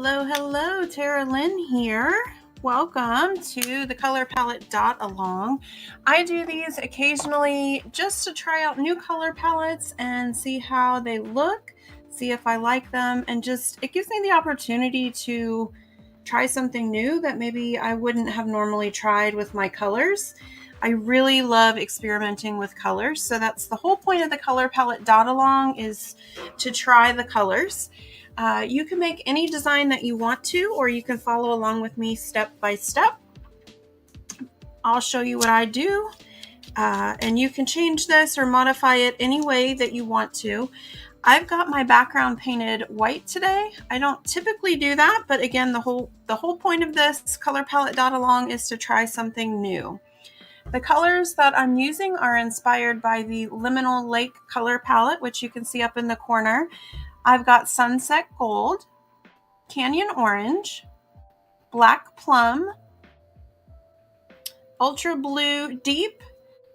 Hello, hello, Tara Lynn here. Welcome to the color palette Dot Along. I do these occasionally just to try out new color palettes and see how they look, see if I like them, and just it gives me the opportunity to try something new that maybe I wouldn't have normally tried with my colors. I really love experimenting with colors, so that's the whole point of the color palette Dot Along, is to try the colors. You can make any design that you want to, or you can follow along with me step by step. I'll show you what I do, and you can change this or modify it any way that you want to. I've got my background painted white today. I don't typically do that, but again, the whole point of this color palette Dot Along is to try something new. The colors that I'm using are inspired by the Liminal Lake color palette, which you can see up in the corner. I've got Sunset Gold, Canyon Orange, Black Plum, Ultra Blue Deep,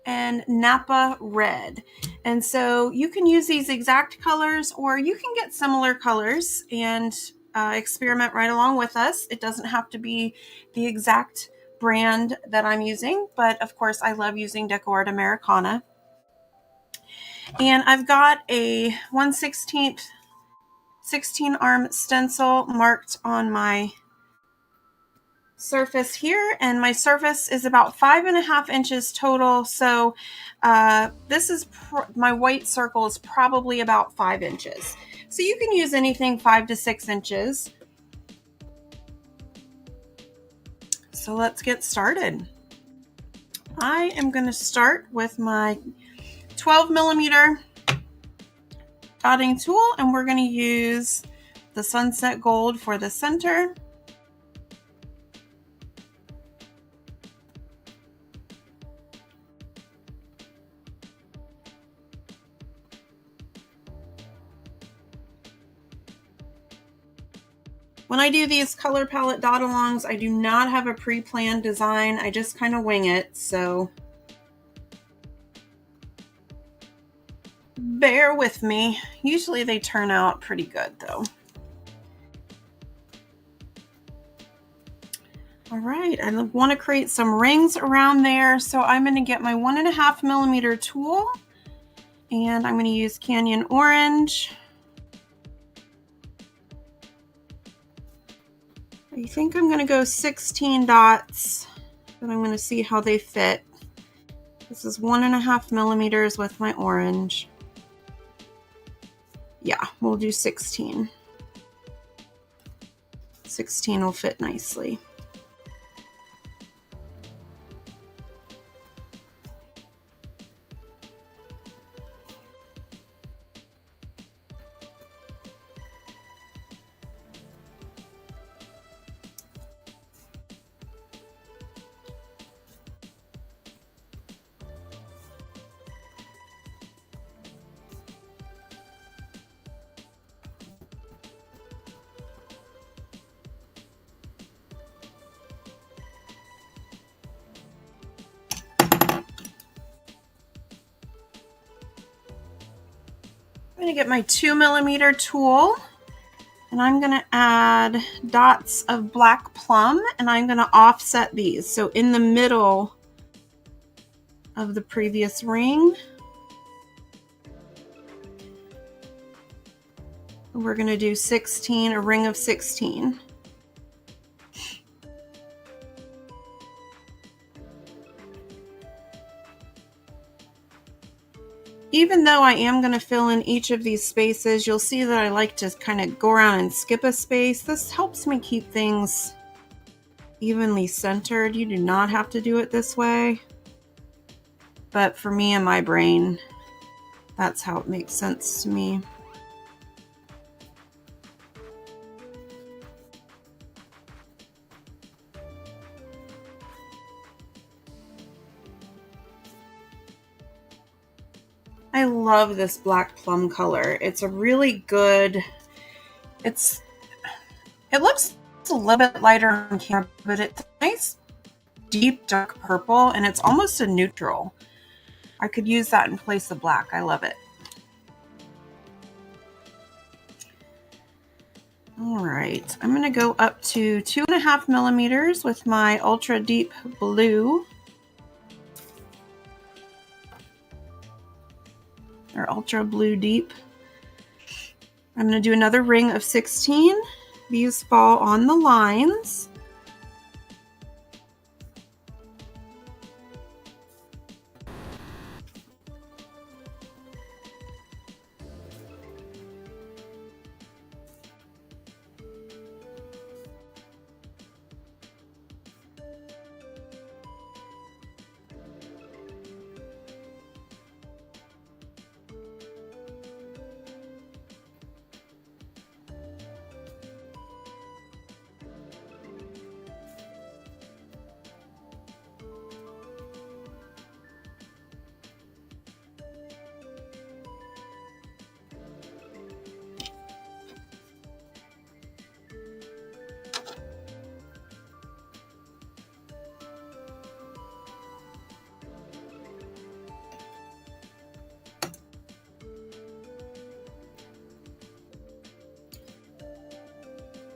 and Napa Red. And so you can use these exact colors, or you can get similar colors and experiment right along with us. It doesn't have to be the exact brand that I'm using, but of course I love using DecoArt Americana. And I've got a 1/16 16-arm stencil marked on my surface here, and my surface is about 5.5 inches total. So this is my white circle is probably about 5 inches. So you can use anything 5 to 6 inches. So let's get started. I am going to start with my 12 millimeter dotting tool, and we're going to use the Sunset Gold for the center. When I do these color palette dot alongs, I do not have a pre-planned design. I just kind of wing it, so bear with me. Usually they turn out pretty good though. All right, I want to create some rings around there, so I'm going to get my 1.5 millimeter tool, and I'm going to use Canyon Orange. I think I'm going to go 16 dots, but I'm going to see how they fit. This is 1.5 millimeters with my orange. Yeah, we'll do 16. 16 will fit nicely. I'm going to get my 2 millimeter tool, and I'm going to add dots of Black Plum, and I'm going to offset these. So in the middle of the previous ring, we're going to do 16, a ring of 16. Even though I am going to fill in each of these spaces, you'll see that I like to kind of go around and skip a space. This helps me keep things evenly centered. You do not have to do it this way, but for me and my brain, that's how it makes sense to me. I love this Black Plum color. It's a really good, it looks a little bit lighter on camera, but it's a nice deep dark purple, and it's almost a neutral. I could use that in place of black. I love it. All right, I'm gonna go up to 2.5 millimeters with my ultra deep blue, or ultra blue deep. I'm gonna do another ring of 16. These fall on the lines.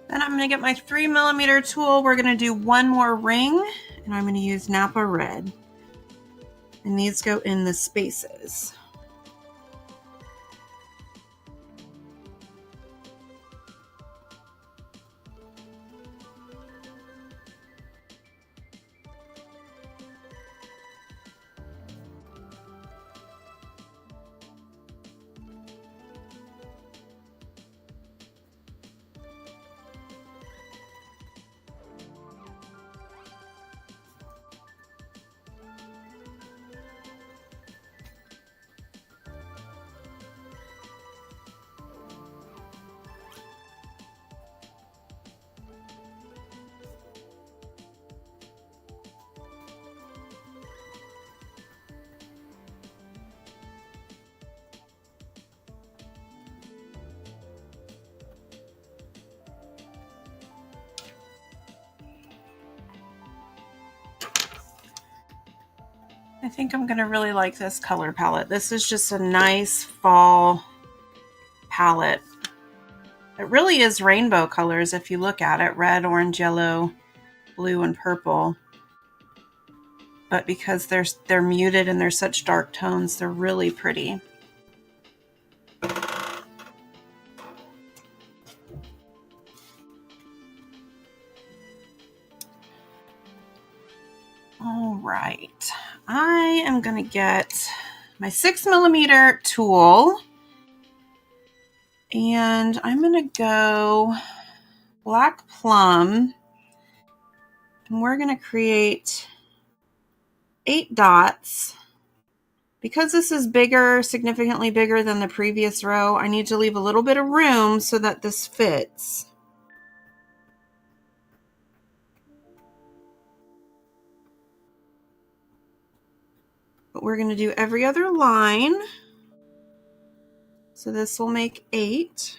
Then I'm gonna get my 3 millimeter tool. We're gonna do one more ring, and I'm gonna use Napa red. And these go in the spaces. I think I'm gonna really like this color palette. This is just a nice fall palette. It really is rainbow colors if you look at it: red, orange, yellow, blue, and purple. But because they're muted and they're such dark tones, they're really pretty. All right, I am gonna get my 6 millimeter tool, and I'm gonna go black plum, and we're gonna create 8 dots. Because this is bigger, significantly bigger than the previous row, I need to leave a little bit of room so that this fits. But we're going to do every other line. So this will make 8.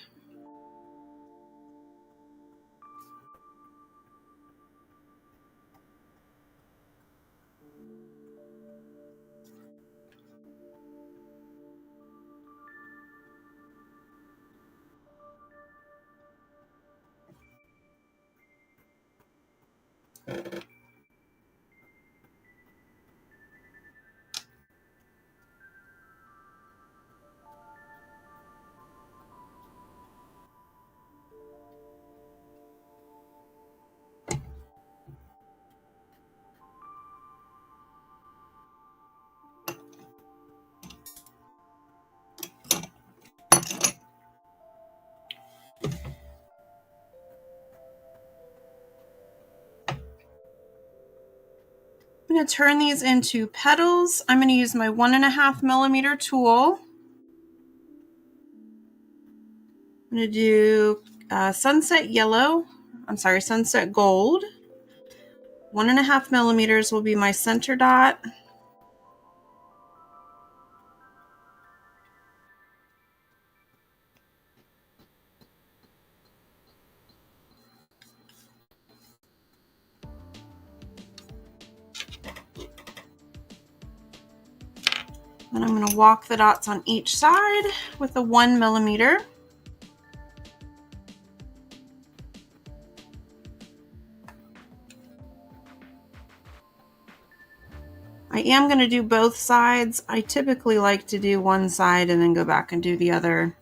I'm going to turn these into petals. I'm going to use my 1.5 millimeter tool. I'm going to do sunset gold. 1.5 millimeters will be my center dot. Then I'm going to walk the dots on each side with a 1 millimeter. I am going to do both sides. I typically like to do one side and then go back and do the other.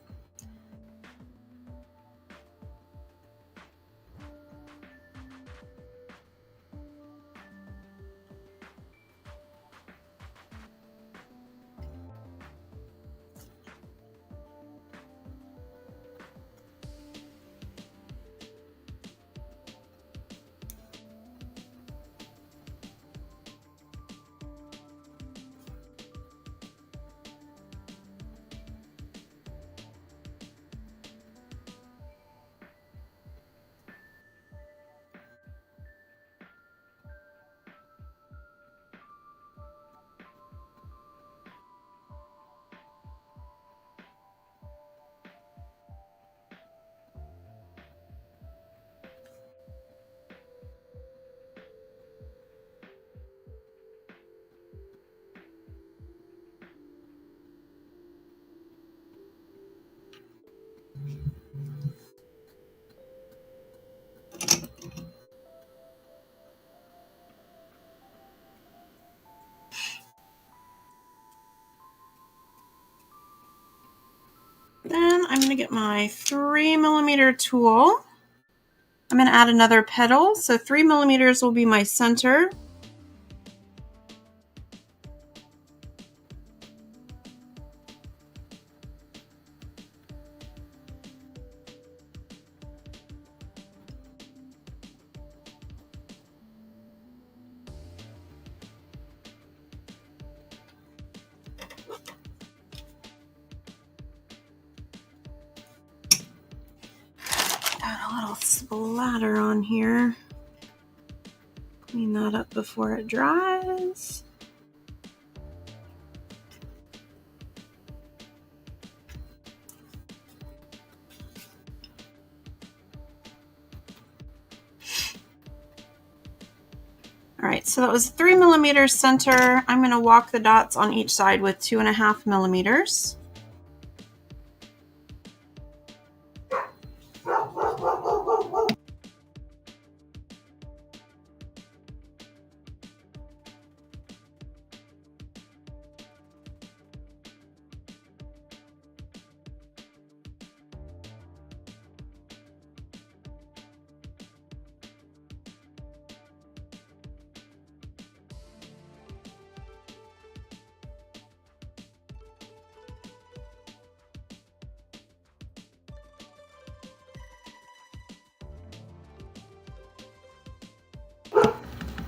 Then I'm going to get my 3mm tool. I'm going to add another petal. So 3mm will be my center. Got a little splatter on here. Clean that up before it dries. All right, so that was 3mm center. I'm going to walk the dots on each side with 2.5mm.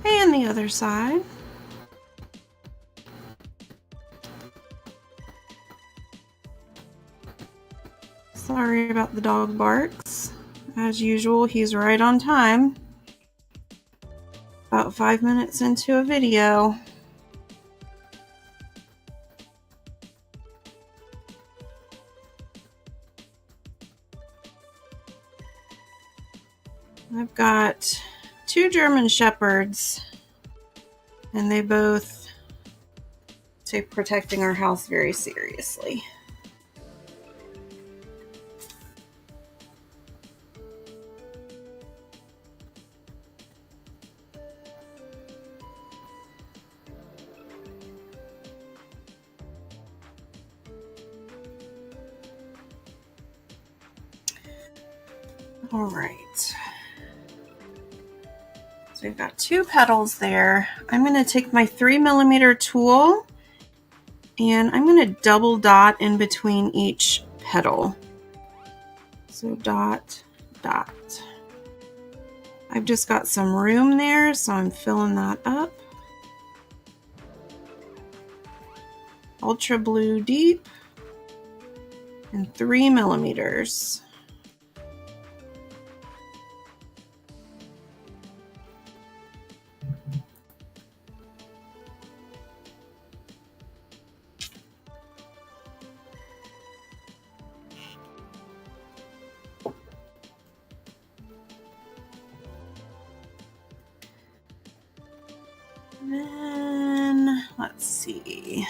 And the other side. Sorry about the dog barks. As usual, he's right on time. About 5 minutes into a video. I've got 2 German Shepherds, and they both take protecting our house very seriously. All right. So we've got 2 petals there. I'm going to take my 3mm tool and I'm going to double dot in between each petal. So dot, dot. I've just got some room there, so I'm filling that up. Ultra blue deep and 3mm. Then let's see.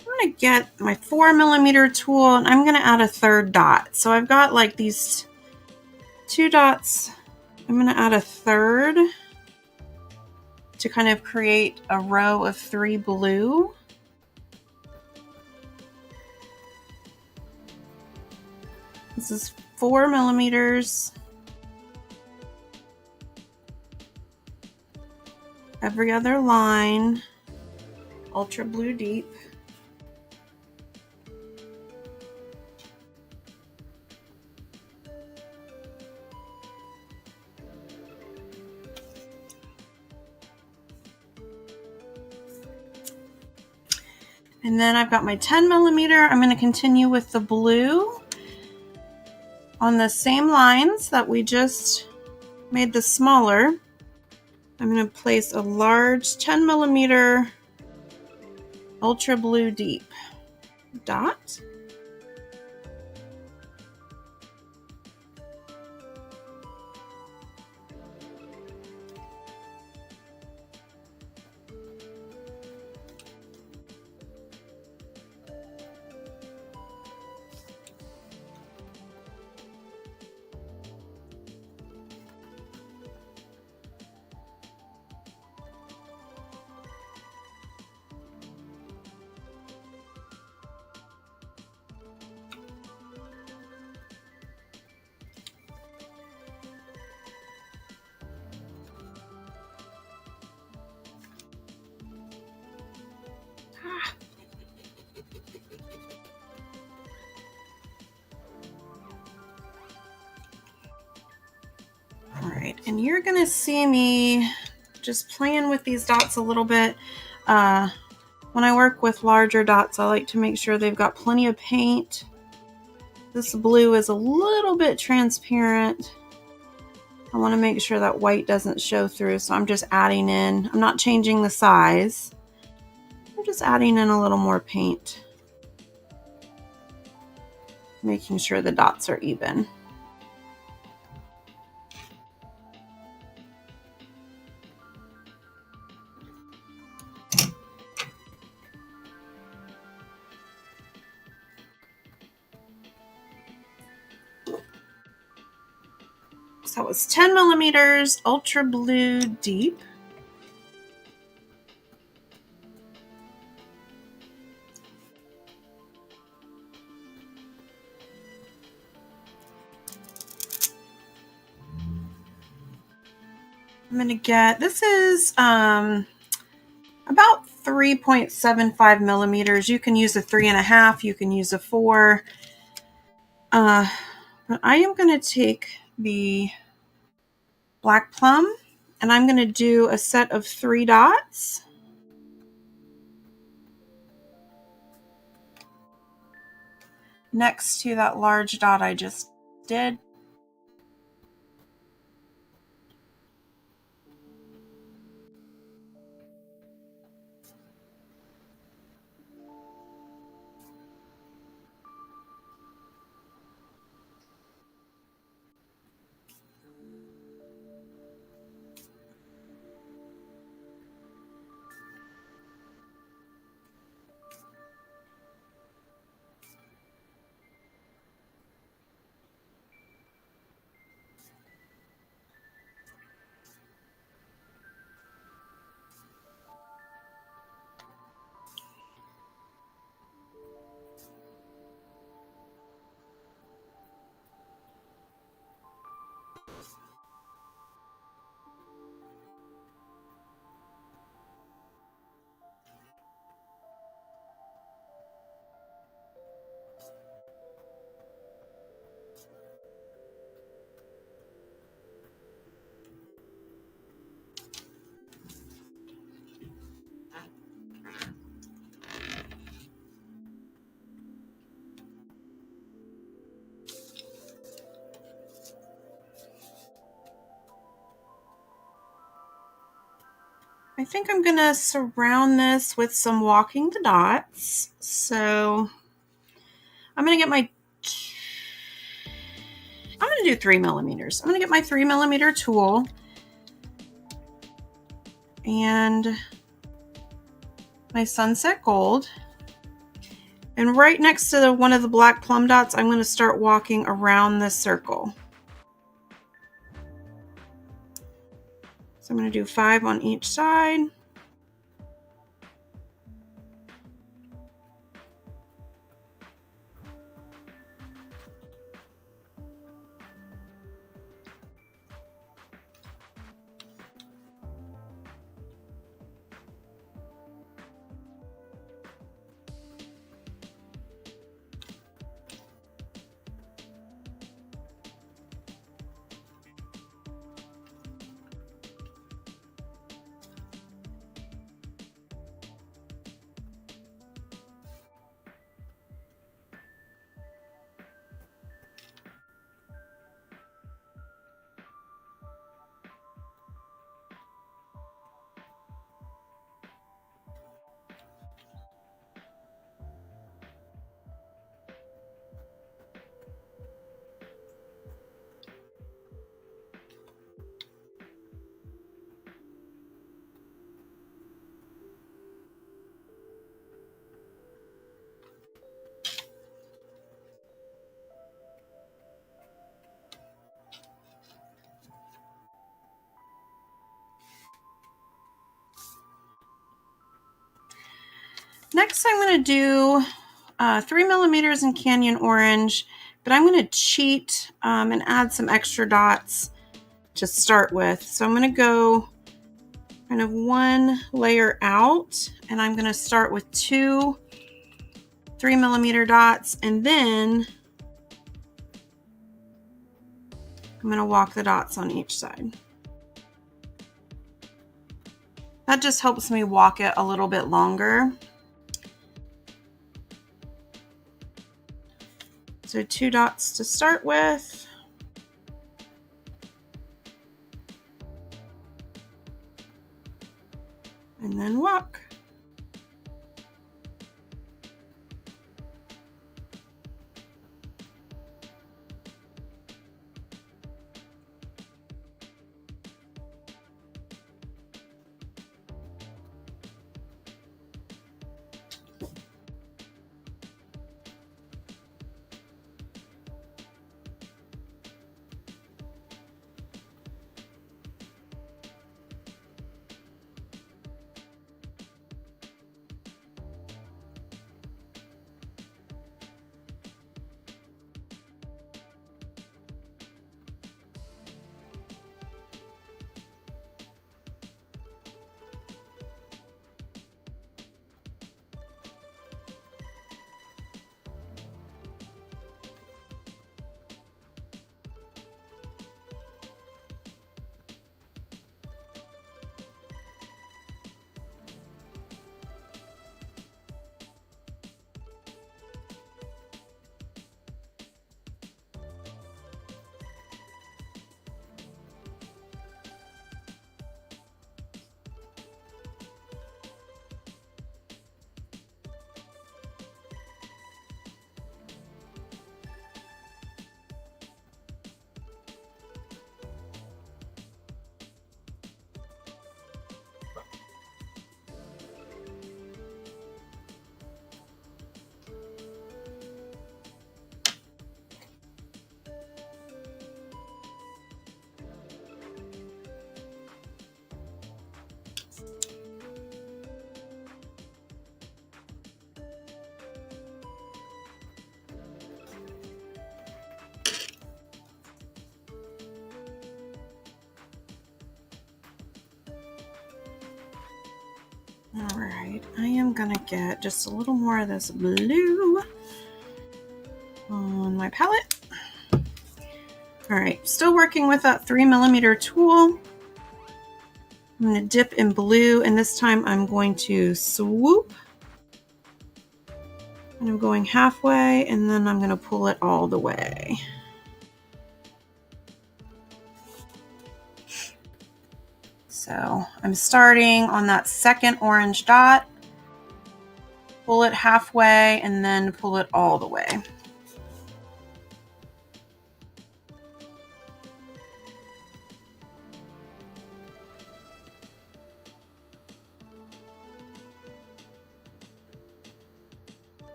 I'm going to get my 4mm tool and I'm going to add a 3rd dot. So I've got like these 2 dots. I'm going to add a 3rd. to kind of create a row of 3 blue. This is 4 millimeters. Every other line, ultra blue deep. And then I've got my 10 millimeter. I'm going to continue with the blue on the same lines that we just made the smaller. I'm going to place a large 10 millimeter ultra blue deep dot. All right, and you're gonna see me just playing with these dots a little bit. When I work with larger dots, I like to make sure they've got plenty of paint. This blue is a little bit transparent. I want to make sure that white doesn't show through, so I'm just adding in. I'm not changing the size. I'm just adding in a little more paint, making sure the dots are even. So it was 10 millimeters, ultra blue deep. I'm going to get, this is about 3.75 millimeters. You can use a 3.5, you can use a 4. But I am going to take the black plum and I'm going to do a set of 3 dots. Next to that large dot I just did. I think I'm going to surround this with some walking the dots. So I'm going to get my, I'm going to do 3 millimeters. I'm going to get my 3 millimeter tool and my sunset gold. And right next to one of the black plum dots, I'm going to start walking around this circle. So I'm going to do 5 on each side. Next, I'm going to do 3mm in Canyon Orange, but I'm going to cheat and add some extra dots to start with. So I'm going to go kind of one layer out, and I'm going to start with 2 3mm dots, and then I'm going to walk the dots on each side. That just helps me walk it a little bit longer. So 2 dots to start with. And then walk. All right, I am gonna get just a little more of this blue on my palette. All right, still working with that 3mm tool. I'm gonna dip in blue, and this time I'm going to swoop. And I'm going halfway, and then I'm gonna pull it all the way. So I'm starting on that second orange dot, pull it halfway, and then pull it all the way.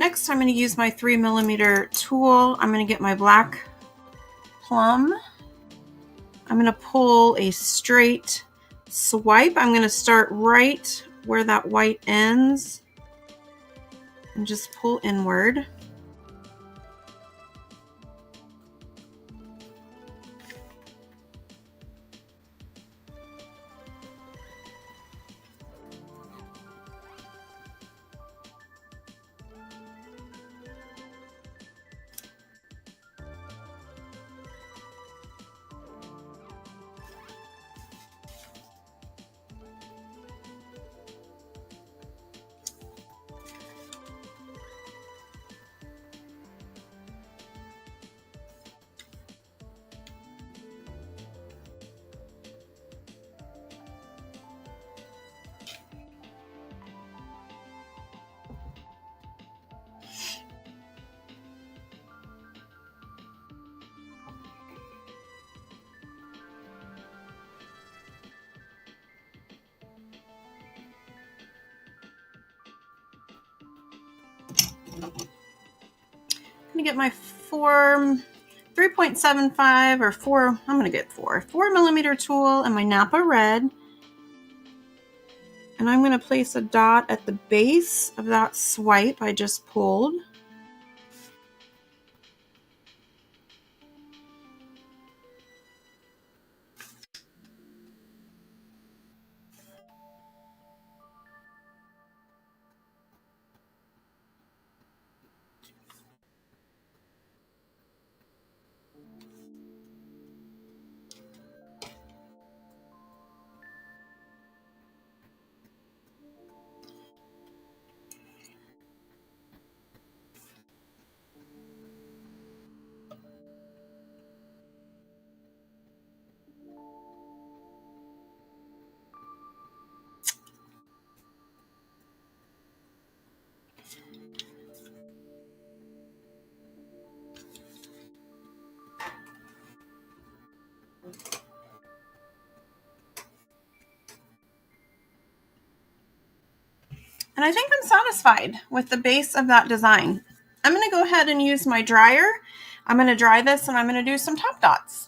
Next, I'm going to use my 3mm tool. I'm going to get my black Plum. I'm going to pull a straight swipe. I'm going to start right where that white ends and just pull inward. I'm going to get my 3.75 or 4, I'm going to get 4mm tool and my Napa red. And I'm going to place a dot at the base of that swipe I just pulled. And I think I'm satisfied with the base of that design. I'm going to go ahead and use my dryer. I'm going to dry this and I'm going to do some top dots.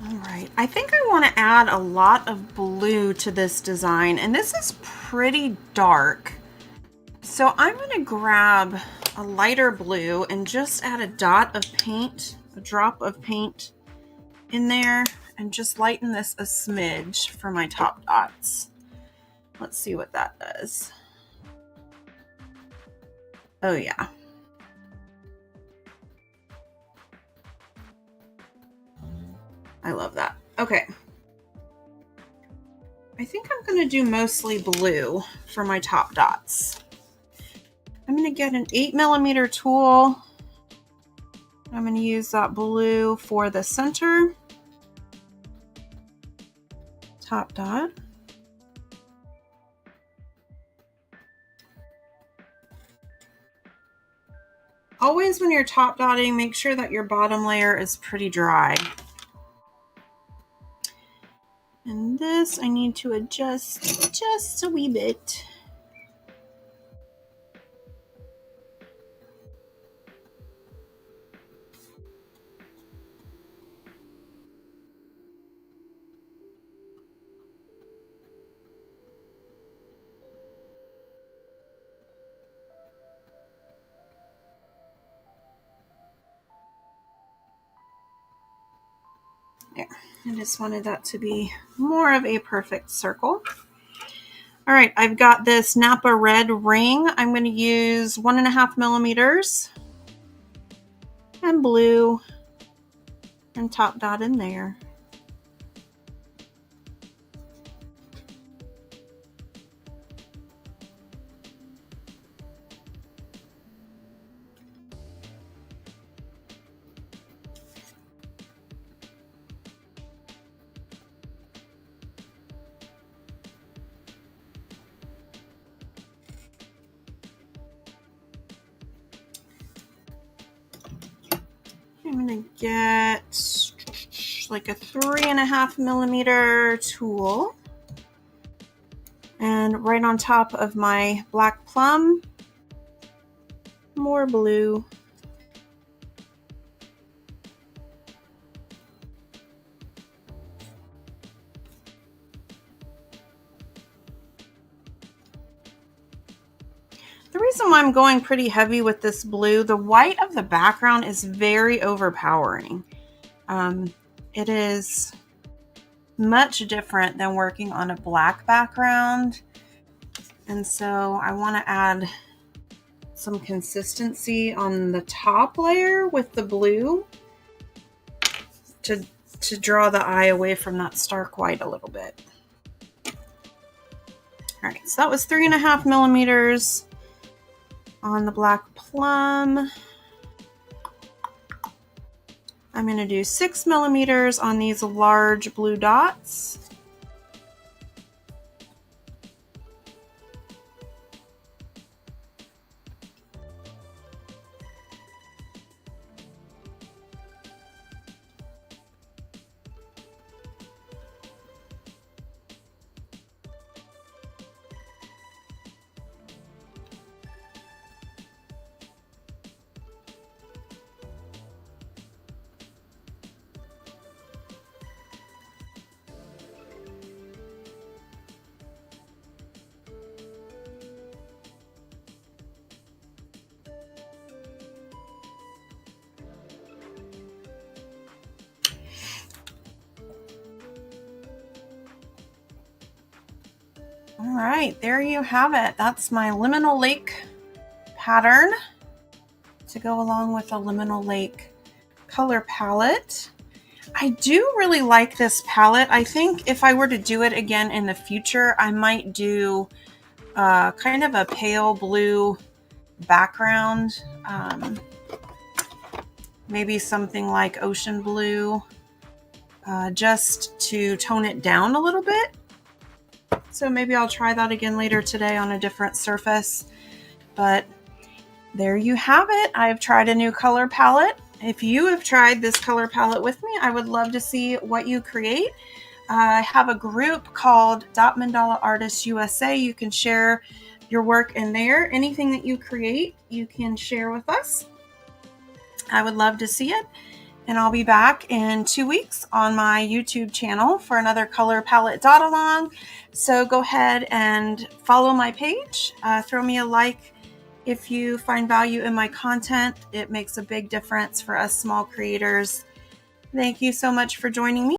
All right, I think I want to add a lot of blue to this design, and this is pretty dark. So I'm going to grab a lighter blue and just add a dot of paint, a drop of paint in there, and just lighten this a smidge for my top dots. Let's see what that does. Oh yeah. I love that. Okay. I think I'm going to do mostly blue for my top dots. I'm going to get an 8mm tool. I'm going to use that blue for the center top dot. Always when you're top dotting, make sure that your bottom layer is pretty dry. And this I need to adjust just a wee bit. There. I just wanted that to be more of a perfect circle. All right, I've got this Napa red ring. I'm going to use 1.5 millimeters and blue and top dot in there. I'm going to get like a 3.5 millimeter tool, and right on top of my black plum, more blue. The reason why I'm going pretty heavy with this blue, the white of the background is very overpowering. It is much different than working on a black background. And so I want to add some consistency on the top layer with the blue to draw the eye away from that stark white a little bit. All right, so that was 3.5 millimeters on the black plum. I'm going to do 6 millimeters on these large blue dots. All right, there you have it. That's my Liminal Lake pattern to go along with a Liminal Lake color palette. I do really like this palette. I think if I were to do it again in the future, I might do kind of a pale blue background. Maybe something like ocean blue, just to tone it down a little bit. So maybe I'll try that again later today on a different surface. But there you have it. I've tried a new color palette. If you have tried this color palette with me, I would love to see what you create. I have a group called Mandala Artists USA. You can share your work in there. Anything that you create, you can share with us. I would love to see it. And I'll be back in 2 weeks on my YouTube channel for another color palette dot along. So go ahead and follow my page. Throw me a like if you find value in my content. It makes a big difference for us small creators. Thank you so much for joining me.